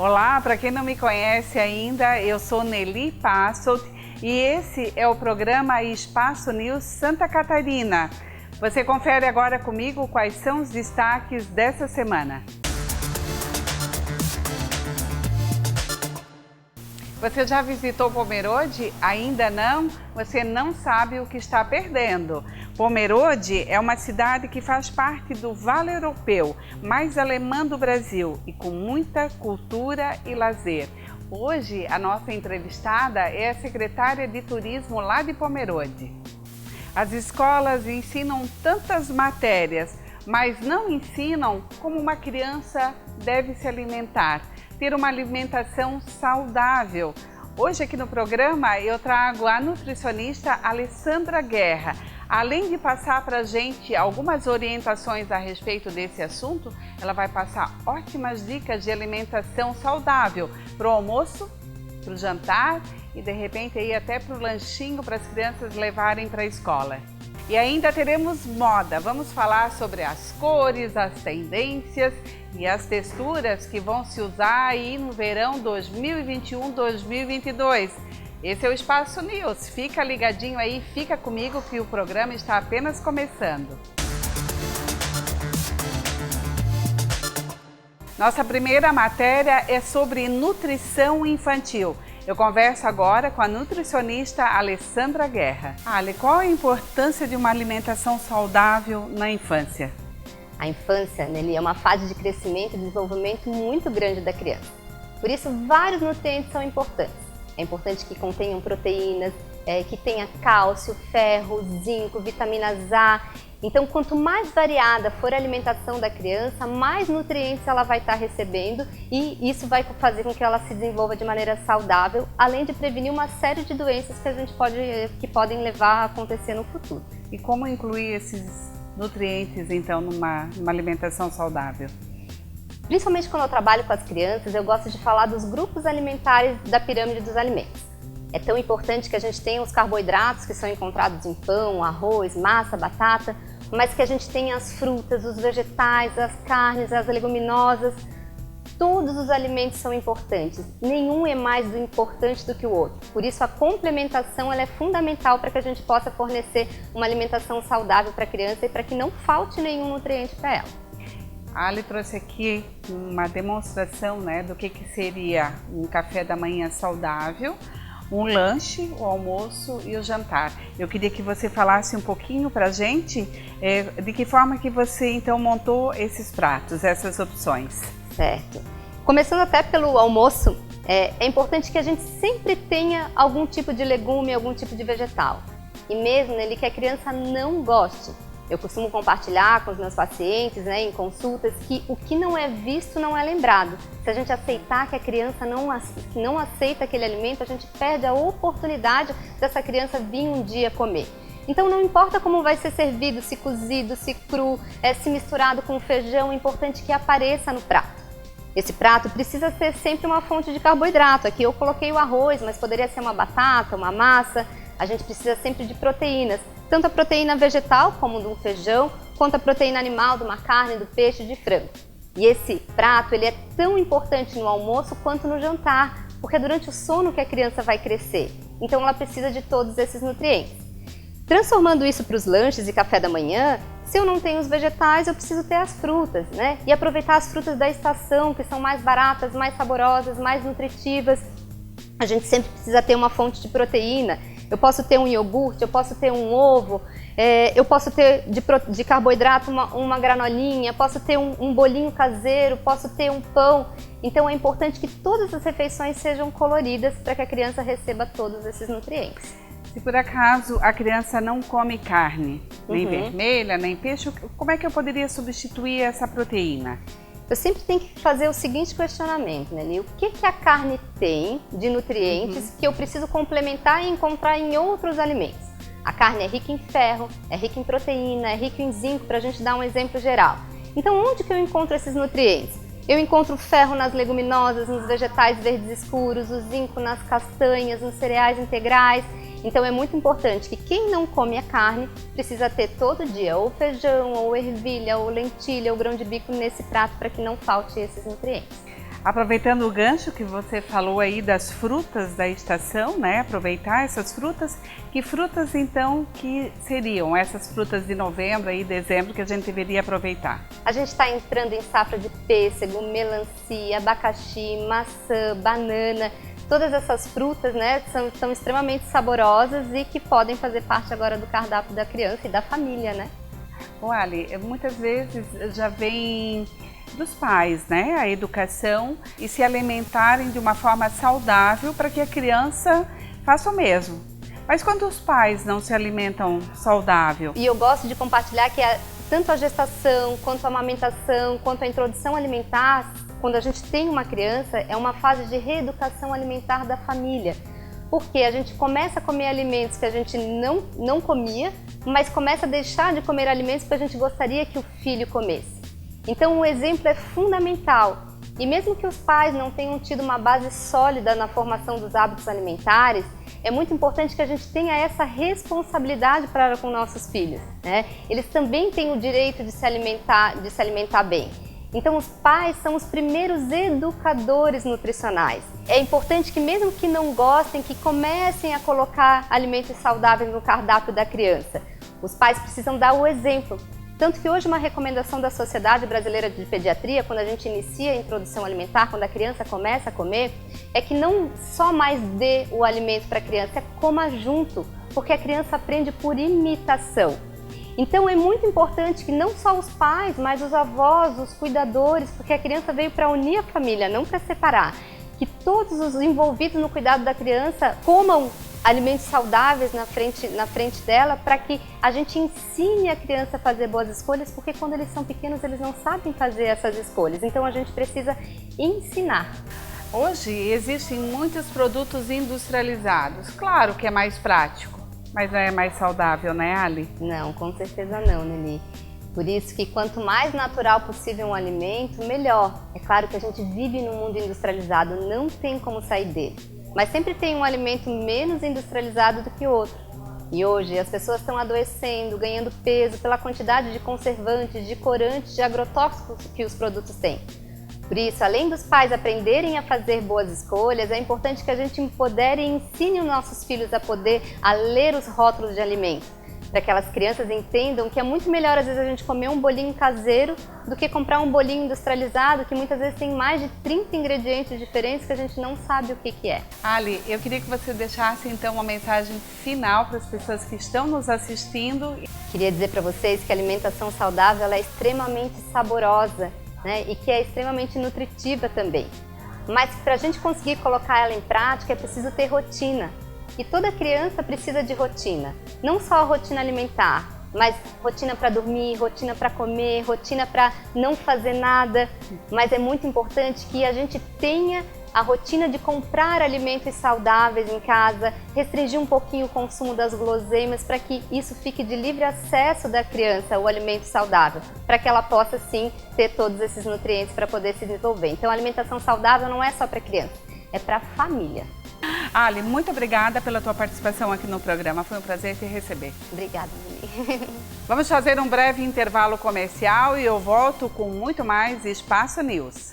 Olá, para quem não me conhece ainda, eu sou Nelly Passolt e esse é o programa Espaço News Santa Catarina. Você confere agora comigo quais são os destaques dessa semana. Você já visitou Pomerode? Ainda não? Você não sabe o que está perdendo. Pomerode é uma cidade que faz parte do Vale Europeu, mais alemã do Brasil e com muita cultura e lazer. Hoje, a nossa entrevistada é a secretária de Turismo lá de Pomerode. As escolas ensinam tantas matérias, mas não ensinam como uma criança deve se alimentar. Ter uma alimentação saudável. Hoje aqui no programa eu trago a nutricionista Alessandra Guerra. Além de passar para a gente algumas orientações a respeito desse assunto, ela vai passar ótimas dicas de alimentação saudável para o almoço, para o jantar e de repente aí até para o lanchinho para as crianças levarem para a escola. E ainda teremos moda, vamos falar sobre as cores, as tendências e as texturas que vão se usar aí no verão 2021-2022. Esse é o Espaço News, fica ligadinho aí, fica comigo que o programa está apenas começando. Nossa primeira matéria é sobre nutrição infantil. Eu converso agora com a nutricionista Alessandra Guerra. Ale, qual a importância de uma alimentação saudável na infância? A infância, Nelly, é uma fase de crescimento e desenvolvimento muito grande da criança. Por isso, vários nutrientes são importantes. É importante que contenham proteínas, que tenha cálcio, ferro, zinco, vitaminas A. Então, quanto mais variada for a alimentação da criança, mais nutrientes ela vai estar recebendo e isso vai fazer com que ela se desenvolva de maneira saudável, além de prevenir uma série de doenças que podem levar a acontecer no futuro. E como incluir esses nutrientes, então, numa alimentação saudável? Principalmente quando eu trabalho com as crianças, eu gosto de falar dos grupos alimentares da pirâmide dos alimentos. É tão importante que a gente tenha os carboidratos que são encontrados em pão, arroz, massa, batata, mas que a gente tenha as frutas, os vegetais, as carnes, as leguminosas. Todos os alimentos são importantes, nenhum é mais importante do que o outro. Por isso a complementação ela é fundamental para que a gente possa fornecer uma alimentação saudável para a criança e para que não falte nenhum nutriente para ela. A Ali trouxe aqui uma demonstração, do que seria um café da manhã saudável, um lanche, o almoço e o jantar. Eu queria que você falasse um pouquinho para a gente de que forma que você então montou esses pratos, essas opções. Certo. Começando até pelo almoço, é importante que a gente sempre tenha algum tipo de legume, algum tipo de vegetal. E mesmo nele que a criança não goste. Eu costumo compartilhar com os meus pacientes, em consultas, que o que não é visto não é lembrado. Se a gente aceitar que a criança não aceita aquele alimento, a gente perde a oportunidade dessa criança vir um dia comer. Então não importa como vai ser servido, se cozido, se cru, se misturado com feijão, é importante que apareça no prato. Esse prato precisa ser sempre uma fonte de carboidrato. Aqui eu coloquei o arroz, mas poderia ser uma batata, uma massa. A gente precisa sempre de proteínas. Tanto a proteína vegetal, como do feijão, quanto a proteína animal, de uma carne, do peixe, de frango. E esse prato ele é tão importante no almoço quanto no jantar, porque é durante o sono que a criança vai crescer. Então ela precisa de todos esses nutrientes. Transformando isso para os lanches e café da manhã, se eu não tenho os vegetais, eu preciso ter as frutas, E aproveitar as frutas da estação, que são mais baratas, mais saborosas, mais nutritivas. A gente sempre precisa ter uma fonte de proteína. Eu posso ter um iogurte, eu posso ter um ovo, eu posso ter de carboidrato uma granolinha, posso ter um bolinho caseiro, posso ter um pão. Então é importante que todas as refeições sejam coloridas para que a criança receba todos esses nutrientes. Se por acaso a criança não come carne, nem vermelha, nem peixe, como é que eu poderia substituir essa proteína? Eu sempre tenho que fazer o seguinte questionamento, Nelly, o que a carne tem de nutrientes que eu preciso complementar e encontrar em outros alimentos? A carne é rica em ferro, é rica em proteína, é rica em zinco, para a gente dar um exemplo geral. Então, onde que eu encontro esses nutrientes? Eu encontro ferro nas leguminosas, nos vegetais verdes escuros, o zinco nas castanhas, nos cereais integrais. Então é muito importante que quem não come a carne precisa ter todo dia ou feijão, ou ervilha, ou lentilha, ou grão de bico nesse prato para que não falte esses nutrientes. Aproveitando o gancho que você falou aí das frutas da estação, né? Aproveitar essas frutas. Que frutas então que seriam essas frutas de novembro e dezembro que a gente deveria aproveitar? A gente está entrando em safra de pêssego, melancia, abacaxi, maçã, banana. Todas essas frutas, né, são extremamente saborosas e que podem fazer parte agora do cardápio da criança e da família, né? Bom, Ali, muitas vezes já vem dos pais, né, a educação e se alimentarem de uma forma saudável para que a criança faça o mesmo. Mas quando os pais não se alimentam saudável? E eu gosto de compartilhar que tanto a gestação, quanto a amamentação, quanto a introdução alimentar, quando a gente tem uma criança, é uma fase de reeducação alimentar da família. Porque a gente começa a comer alimentos que a gente não comia, mas começa a deixar de comer alimentos que a gente gostaria que o filho comesse. Então o exemplo é fundamental. E mesmo que os pais não tenham tido uma base sólida na formação dos hábitos alimentares, é muito importante que a gente tenha essa responsabilidade para com nossos filhos, né? Eles também têm o direito de se alimentar bem. Então os pais são os primeiros educadores nutricionais. É importante que mesmo que não gostem, que comecem a colocar alimentos saudáveis no cardápio da criança. Os pais precisam dar o exemplo. Tanto que hoje uma recomendação da Sociedade Brasileira de Pediatria, quando a gente inicia a introdução alimentar, quando a criança começa a comer, é que não só mais dê o alimento para a criança, é coma junto, porque a criança aprende por imitação. Então é muito importante que não só os pais, mas os avós, os cuidadores, porque a criança veio para unir a família, não para separar, que todos os envolvidos no cuidado da criança comam alimentos saudáveis na frente dela, para que a gente ensine a criança a fazer boas escolhas, porque quando eles são pequenos eles não sabem fazer essas escolhas, então a gente precisa ensinar. Hoje existem muitos produtos industrializados, claro que é mais prático, mas não é mais saudável, né, Ali? Não, com certeza não, Nelly. Por isso que quanto mais natural possível um alimento, melhor. É claro que a gente vive num mundo industrializado, não tem como sair dele. Mas sempre tem um alimento menos industrializado do que outro. E hoje as pessoas estão adoecendo, ganhando peso pela quantidade de conservantes, de corantes, de agrotóxicos que os produtos têm. Por isso, além dos pais aprenderem a fazer boas escolhas, é importante que a gente empodere e ensine os nossos filhos a ler os rótulos de alimentos, para que aquelas crianças entendam que é muito melhor às vezes a gente comer um bolinho caseiro do que comprar um bolinho industrializado que muitas vezes tem mais de 30 ingredientes diferentes que a gente não sabe o que é. Ali, eu queria que você deixasse então uma mensagem final para as pessoas que estão nos assistindo. Queria dizer para vocês que a alimentação saudável ela é extremamente saborosa, né? E que é extremamente nutritiva também. Mas para a gente conseguir colocar ela em prática é preciso ter rotina. E toda criança precisa de rotina, não só a rotina alimentar, mas rotina para dormir, rotina para comer, rotina para não fazer nada. Mas é muito importante que a gente tenha a rotina de comprar alimentos saudáveis em casa, restringir um pouquinho o consumo das guloseimas para que isso fique de livre acesso da criança, o alimento saudável, para que ela possa sim ter todos esses nutrientes para poder se desenvolver. Então a alimentação saudável não é só para criança, é para a família. Ali, muito obrigada pela tua participação aqui no programa. Foi um prazer te receber. Obrigada, Lili. Vamos fazer um breve intervalo comercial e eu volto com muito mais Espaço News.